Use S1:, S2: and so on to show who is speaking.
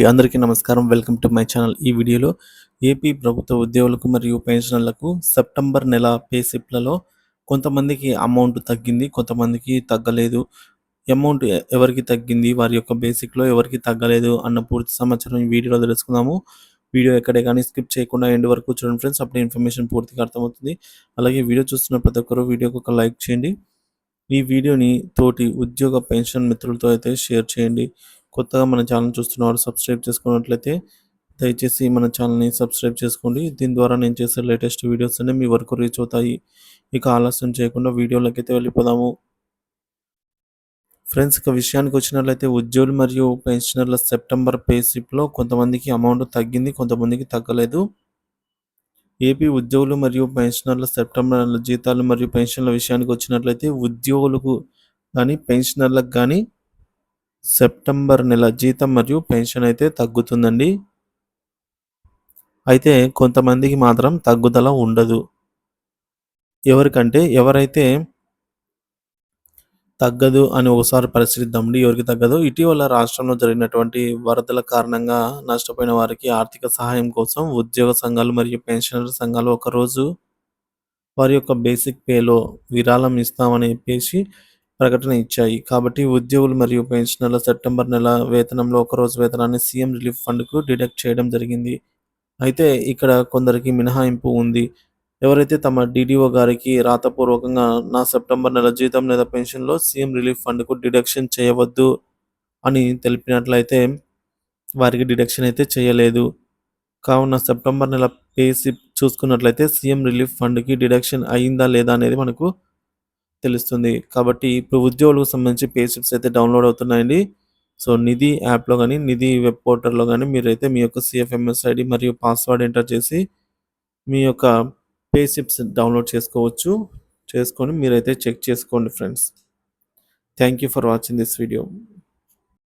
S1: అందరికీ నమస్కారం. Welcome to my channel. ఈ వీడియోలో ఏపీ ప్రభుత్వ ఉద్యోగులకు మరియు పెన్షనర్లకు సెప్టెంబర్ నెల పే స్లిప్‌లలో కొంతమందికి అమౌంట్ తగ్గింది, కొంతమందికి తగ్గలేదు. అమౌంట్ ఎవరికి తగ్గింది, వారి యొక్క బేసిక్‌లో ఎవరికి తగ్గలేదు అన్న పూర్తి సమాచారం ఈ వీడియోలో తెలుసుకుందాము. వీడియో ఎక్కడే కానీ స్కిప్ చేయకుండా ఎండ్ వరకు చూడండి ఫ్రెండ్స్. అప్పుడే ఇన్ఫర్మేషన్ పూర్తిగా అర్థమవుతుంది. అలాగే వీడియో చూస్తున్న ప్రతి ఒక్కరు వీడియోకి ఒక లైక్ చేయండి. ఈ వీడియోని తోటి ఉద్యోగ పెన్షన్ మిత్రులతో అయితే షేర్ చేయండి. కొత్తగా మన ఛానల్ చూస్తున్నవారు సబ్స్క్రైబ్ చేసుకున్నట్లయితే దయచేసి మన ఛానల్ని సబ్స్క్రైబ్ చేసుకోండి. దీని ద్వారా నేను చేసే లేటెస్ట్ వీడియోస్ అన్నీ మీ వరకు రీచ్ అవుతాయి. ఇక ఆలస్యం చేయకుండా వీడియోలోకి అయితే వెళ్ళిపోదాము. ఫ్రెండ్స్, ఇక విషయానికి వచ్చినట్లయితే ఉద్యోగులు మరియు పెన్షనర్ల సెప్టెంబర్ పే స్లిప్‌లో కొంతమందికి అమౌంట్ తగ్గింది, కొంతమందికి తగ్గలేదు. ఏపీ ఉద్యోగులు మరియు పెన్షనర్ల సెప్టెంబర్ నెల జీతాలు మరియు పెన్షన్ల విషయానికి వచ్చినట్లయితే ఉద్యోగులకు కానీ పెన్షనర్లకు కానీ సెప్టెంబర్ నెల జీతం మరియు పెన్షన్ అయితే తగ్గుతుందండి. అయితే కొంతమందికి మాత్రం తగ్గుదల ఉండదు. ఎవరైతే తగ్గదు అని ఒకసారి పరిశీలిద్దామండి. ఎవరికి తగ్గదో, ఇటీవల రాష్ట్రంలో జరిగినటువంటి వరదల కారణంగా నష్టపోయిన వారికి ఆర్థిక సహాయం కోసం ఉద్యోగ సంఘాలు మరియు పెన్షనర్ సంఘాలు ఒకరోజు వారి యొక్క బేసిక్ పేలో విరాళం ఇస్తామని చెప్పేసి ప్రకటన ఇచ్చాయి. కాబట్టి ఉద్యోగులు మరియు పెన్షనర్ల సెప్టెంబర్ నెల వేతనంలో ఒకరోజు వేతనాన్ని సీఎం రిలీఫ్ ఫండ్‌కు డిడక్ట్ చేయడం జరిగింది. అయితే ఇక్కడ కొందరికి మినహాయింపు ఉంది. ఎవరైతే తమ డీడీఓ గారికి రాతపూర్వకంగా నా సెప్టెంబర్ నెల జీతం లేదా పెన్షన్‌లో సీఎం రిలీఫ్ ఫండ్‌కు డిడక్షన్ చేయవద్దు అని తెలిపినట్లయితే వారికి డిడక్షన్ అయితే చేయలేదు. కావున సెప్టెంబర్ నెల పే స్లిప్ చూసుకున్నట్లయితే సీఎం రిలీఫ్ ఫండ్‌కి డిడక్షన్ అయిందా లేదా అనేది మనకు తెలుస్తుంది. కాబట్టి ఇప్పుడు ఉద్యోగులకు సంబంధించి పే స్లిప్స్ అయితే డౌన్‌లోడ్ అవుతున్నాయండి. సో, నిధి యాప్‌లో గాని, నిధి వెబ్ పోర్టల్‌లో గాని మీరైతే మీ యొక్క సీఎఫ్ఎంఎస్ ఐడీ మరియు పాస్వర్డ్ ఎంటర్ చేసి మీ యొక్క పే స్లిప్స్ డౌన్‌లోడ్ చేసుకోవచ్చు. చేసుకొని మీరైతే చెక్ చేసుకోండి friends. Thank you for watching this video.